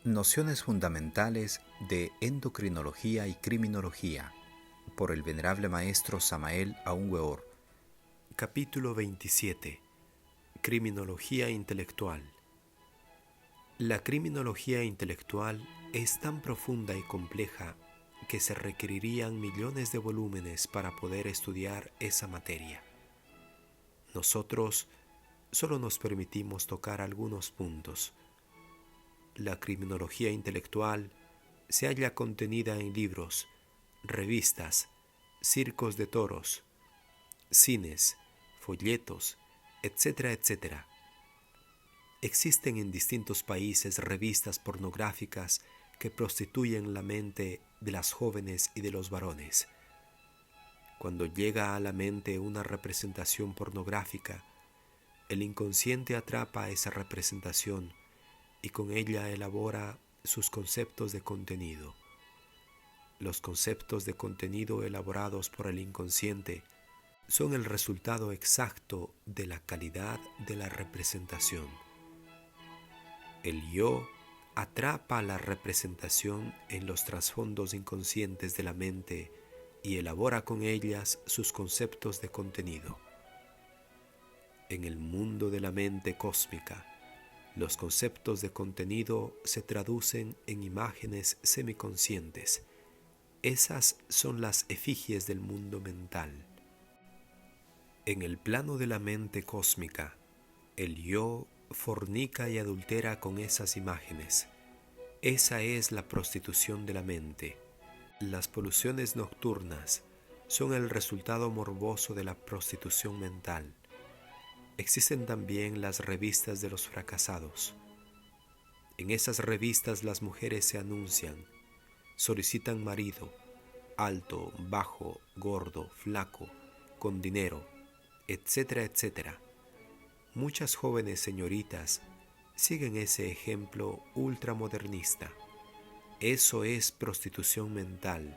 Nociones fundamentales de endocrinología y criminología, por el venerable maestro Samael Aún Weor. Capítulo 27. Criminología intelectual. La criminología intelectual es tan profunda y compleja que se requerirían millones de volúmenes para poder estudiar esa materia. Nosotros solo nos permitimos tocar algunos puntos. La criminología intelectual se halla contenida en libros, revistas, circos de toros, cines, folletos, etcétera, etcétera. Existen en distintos países revistas pornográficas que prostituyen la mente de las jóvenes y de los varones. Cuando llega a la mente una representación pornográfica, el inconsciente atrapa esa representación y con ella elabora sus conceptos de contenido. Los conceptos de contenido elaborados por el inconsciente son el resultado exacto de la calidad de la representación. El yo atrapa la representación en los trasfondos inconscientes de la mente y elabora con ellas sus conceptos de contenido. En el mundo de la mente cósmica, los conceptos de contenido se traducen en imágenes semiconscientes. Esas son las efigies del mundo mental. En el plano de la mente cósmica, el yo fornica y adultera con esas imágenes. Esa es la prostitución de la mente. Las poluciones nocturnas son el resultado morboso de la prostitución mental. Existen también las revistas de los fracasados. En esas revistas las mujeres se anuncian, solicitan marido, alto, bajo, gordo, flaco, con dinero, etcétera, etcétera. Muchas jóvenes señoritas siguen ese ejemplo ultramodernista. Eso es prostitución mental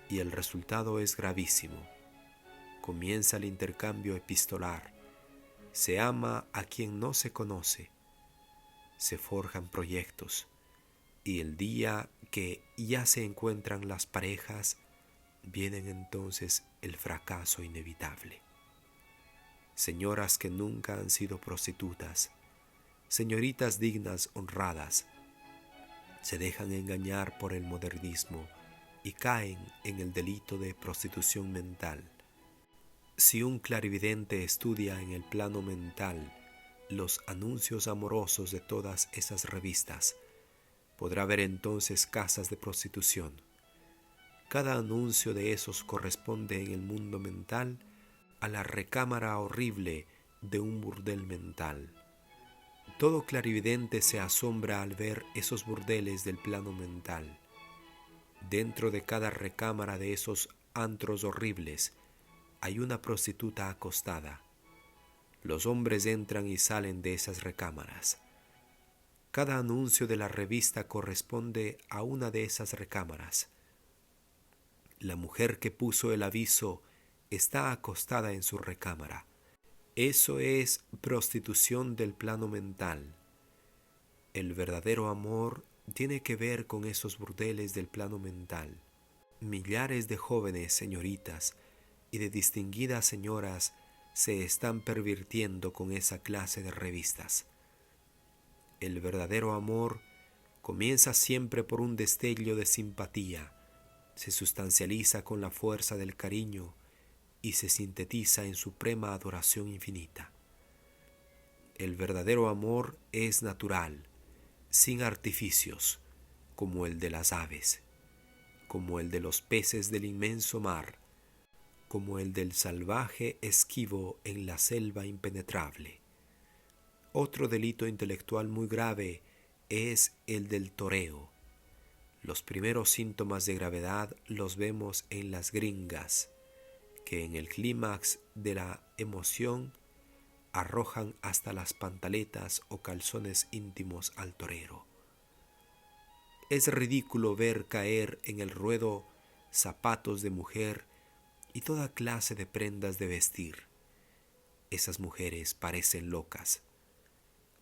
y el resultado es gravísimo. Comienza el intercambio epistolar. Se ama a quien no se conoce. Se forjan proyectos y el día que ya se encuentran las parejas, viene entonces el fracaso inevitable. Señoras que nunca han sido prostitutas, señoritas dignas, honradas, se dejan engañar por el modernismo y caen en el delito de prostitución mental. Si un clarividente estudia en el plano mental los anuncios amorosos de todas esas revistas, podrá ver entonces casas de prostitución. Cada anuncio de esos corresponde en el mundo mental a la recámara horrible de un burdel mental. Todo clarividente se asombra al ver esos burdeles del plano mental. Dentro de cada recámara de esos antros horribles hay una prostituta acostada. Los hombres entran y salen de esas recámaras. Cada anuncio de la revista corresponde a una de esas recámaras. La mujer que puso el aviso está acostada en su recámara. Eso es prostitución del plano mental. El verdadero amor tiene que ver con esos burdeles del plano mental. Millares de jóvenes señoritas y de distinguidas señoras se están pervirtiendo con esa clase de revistas. El verdadero amor comienza siempre por un destello de simpatía, se sustancializa con la fuerza del cariño y se sintetiza en suprema adoración infinita. El verdadero amor es natural, sin artificios, como el de las aves, como el de los peces del inmenso mar, como el del salvaje esquivo en la selva impenetrable. Otro delito intelectual muy grave es el del toreo. Los primeros síntomas de gravedad los vemos en las gringas, que en el clímax de la emoción arrojan hasta las pantaletas o calzones íntimos al torero. Es ridículo ver caer en el ruedo zapatos de mujer y toda clase de prendas de vestir. Esas mujeres parecen locas.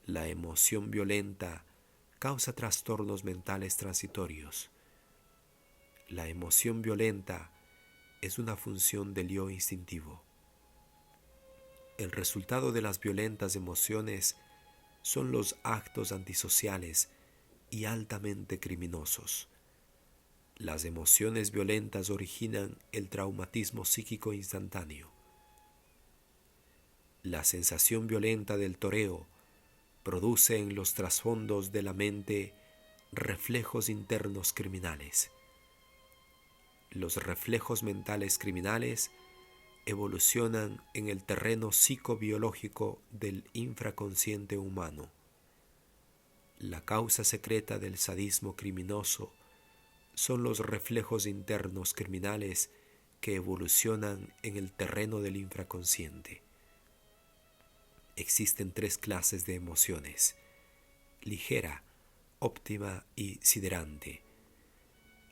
La emoción violenta causa trastornos mentales transitorios. La emoción violenta es una función del yo instintivo. El resultado de las violentas emociones son los actos antisociales y altamente criminosos. Las emociones violentas originan el traumatismo psíquico instantáneo. La sensación violenta del toreo produce en los trasfondos de la mente reflejos internos criminales. Los reflejos mentales criminales evolucionan en el terreno psicobiológico del infraconsciente humano. La causa secreta del sadismo criminoso son los reflejos internos criminales que evolucionan en el terreno del infraconsciente. Existen 3 clases de emociones: ligera, óptima y siderante.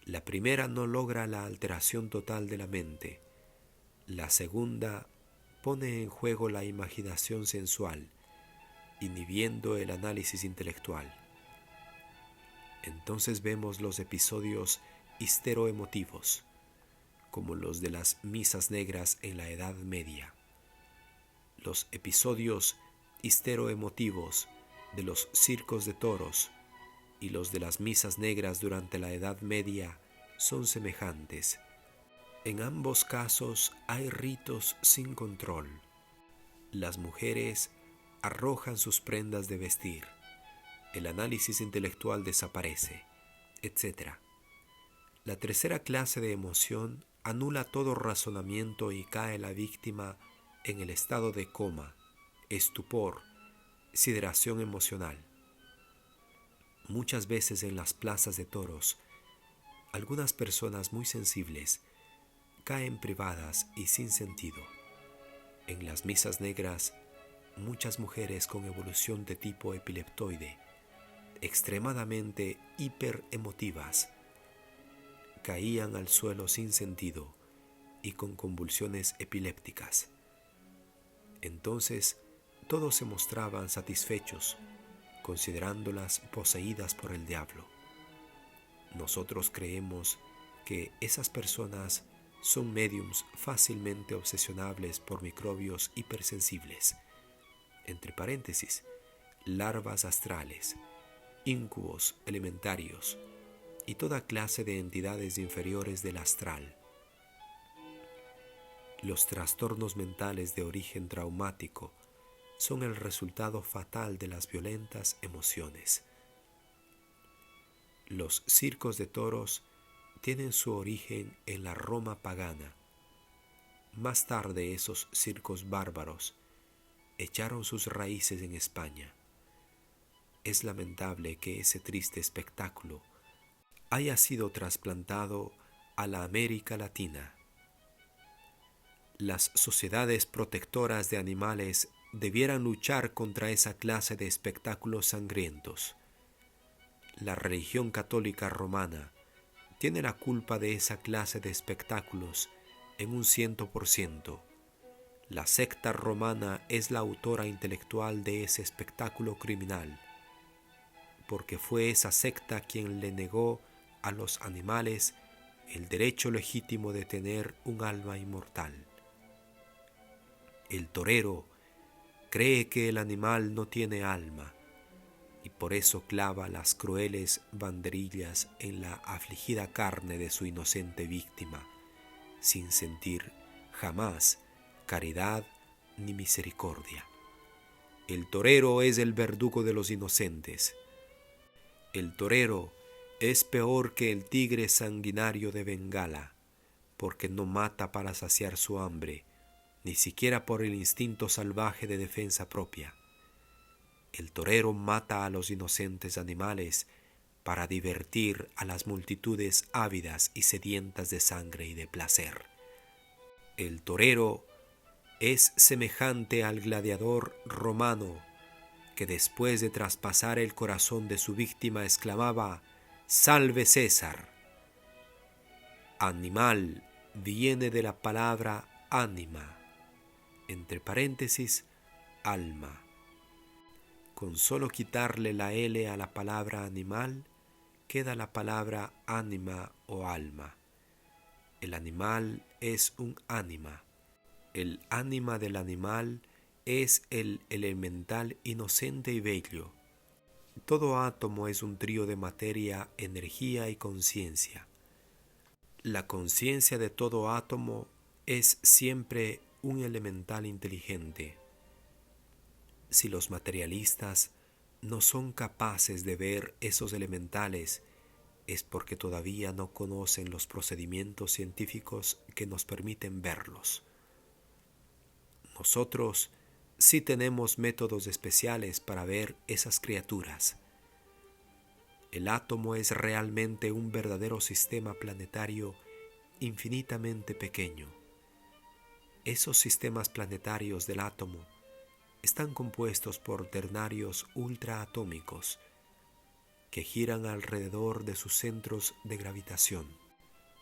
La primera no logra la alteración total de la mente. La segunda pone en juego la imaginación sensual, inhibiendo el análisis intelectual. Entonces vemos los episodios histeroemotivos, como los de las misas negras en la Edad Media. Los episodios histeroemotivos de los circos de toros y los de las misas negras durante la Edad Media son semejantes. En ambos casos hay ritos sin control. Las mujeres arrojan sus prendas de vestir, el análisis intelectual desaparece, etc. La tercera clase de emoción anula todo razonamiento y cae la víctima en el estado de coma, estupor, sideración emocional. Muchas veces en las plazas de toros, algunas personas muy sensibles caen privadas y sin sentido. En las misas negras, muchas mujeres con evolución de tipo epileptoide, extremadamente hiperemotivas, caían al suelo sin sentido y con convulsiones epilépticas. Entonces, todos se mostraban satisfechos, considerándolas poseídas por el diablo. Nosotros creemos que esas personas son médiums fácilmente obsesionables por microbios hipersensibles, entre paréntesis, larvas astrales, íncubos elementarios y toda clase de entidades inferiores del astral. Los trastornos mentales de origen traumático son el resultado fatal de las violentas emociones. Los circos de toros tienen su origen en la Roma pagana. Más tarde esos circos bárbaros echaron sus raíces en España. Es lamentable que ese triste espectáculo haya sido trasplantado a la América Latina. Las sociedades protectoras de animales debieran luchar contra esa clase de espectáculos sangrientos. La religión católica romana tiene la culpa de esa clase de espectáculos en un 100%. La secta romana es la autora intelectual de ese espectáculo criminal, porque fue esa secta quien le negó a los animales el derecho legítimo de tener un alma inmortal. El torero cree que el animal no tiene alma y por eso clava las crueles banderillas en la afligida carne de su inocente víctima, sin sentir jamás caridad ni misericordia. El torero es el verdugo de los inocentes. El torero es peor que el tigre sanguinario de Bengala, porque no mata para saciar su hambre, ni siquiera por el instinto salvaje de defensa propia. El torero mata a los inocentes animales para divertir a las multitudes ávidas y sedientas de sangre y de placer. El torero es semejante al gladiador romano que después de traspasar el corazón de su víctima exclamaba: «¡Salve César!». Animal viene de la palabra ánima, entre paréntesis, alma. Con solo quitarle la L a la palabra animal, queda la palabra ánima o alma. El animal es un ánima. El ánima del animal es el elemental inocente y bello. Todo átomo es un trío de materia, energía y conciencia. La conciencia de todo átomo es siempre un elemental inteligente. Si los materialistas no son capaces de ver esos elementales, es porque todavía no conocen los procedimientos científicos que nos permiten verlos. Nosotros sí tenemos métodos especiales para ver esas criaturas. El átomo es realmente un verdadero sistema planetario infinitamente pequeño. Esos sistemas planetarios del átomo están compuestos por ternarios ultraatómicos que giran alrededor de sus centros de gravitación.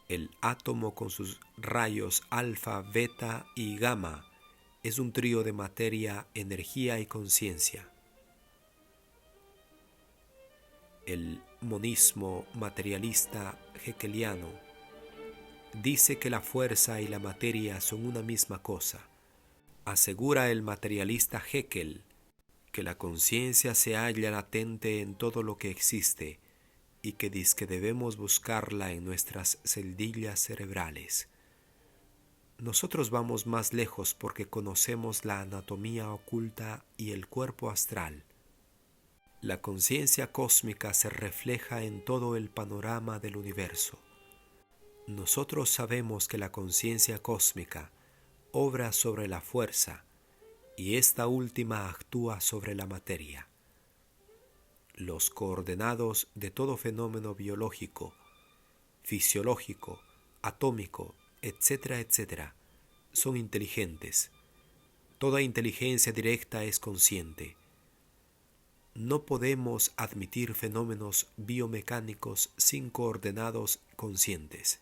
El átomo con sus rayos alfa, beta y gamma es un trío de materia, energía y conciencia. El monismo materialista hegeliano dice que la fuerza y la materia son una misma cosa. Asegura el materialista Haeckel que la conciencia se halla latente en todo lo que existe y que dizque debemos buscarla en nuestras celdillas cerebrales. Nosotros vamos más lejos porque conocemos la anatomía oculta y el cuerpo astral. La conciencia cósmica se refleja en todo el panorama del universo. Nosotros sabemos que la conciencia cósmica obra sobre la fuerza y esta última actúa sobre la materia. Los coordenados de todo fenómeno biológico, fisiológico, atómico, etcétera, etcétera, son inteligentes. Toda inteligencia directa es consciente. No podemos admitir fenómenos biomecánicos sin coordenados conscientes.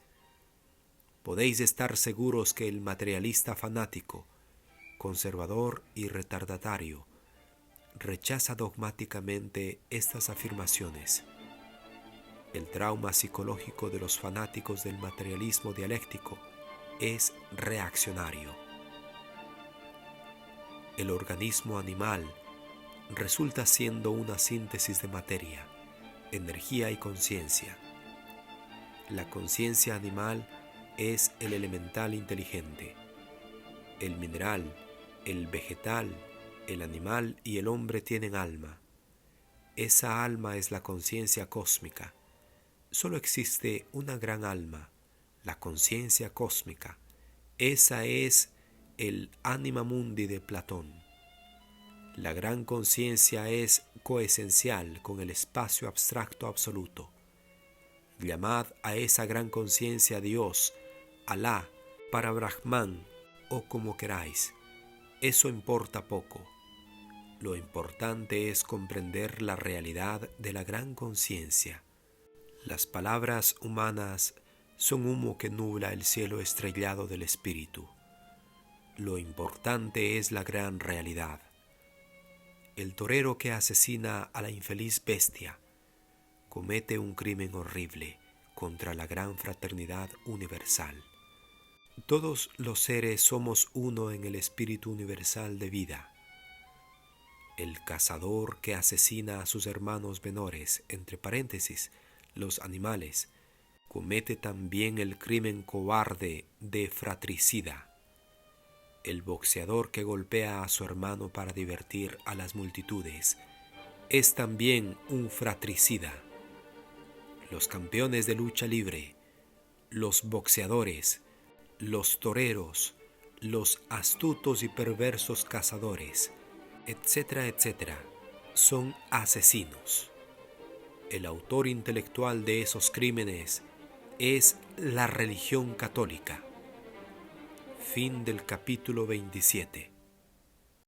Podéis estar seguros que el materialista fanático, conservador y retardatario rechaza dogmáticamente estas afirmaciones. El trauma psicológico de los fanáticos del materialismo dialéctico es reaccionario. El organismo animal resulta siendo una síntesis de materia, energía y conciencia. La conciencia animal es el elemental inteligente. El mineral, el vegetal, el animal y el hombre tienen alma. Esa alma es la conciencia cósmica. Solo existe una gran alma, la conciencia cósmica. Esa es el anima mundi de Platón. La gran conciencia es coesencial con el espacio abstracto absoluto. Llamad a esa gran conciencia Dios, Alá, para Brahman o como queráis. Eso importa poco. Lo importante es comprender la realidad de la gran conciencia. Las palabras humanas son humo que nubla el cielo estrellado del espíritu. Lo importante es la gran realidad. El torero que asesina a la infeliz bestia comete un crimen horrible contra la gran fraternidad universal. Todos los seres somos uno en el espíritu universal de vida. El cazador que asesina a sus hermanos menores, entre paréntesis, los animales, comete también el crimen cobarde de fratricida. El boxeador que golpea a su hermano para divertir a las multitudes es también un fratricida. Los campeones de lucha libre, los boxeadores, los toreros, los astutos y perversos cazadores, etcétera, etcétera, son asesinos. El autor intelectual de esos crímenes es la religión católica. Fin del capítulo 27.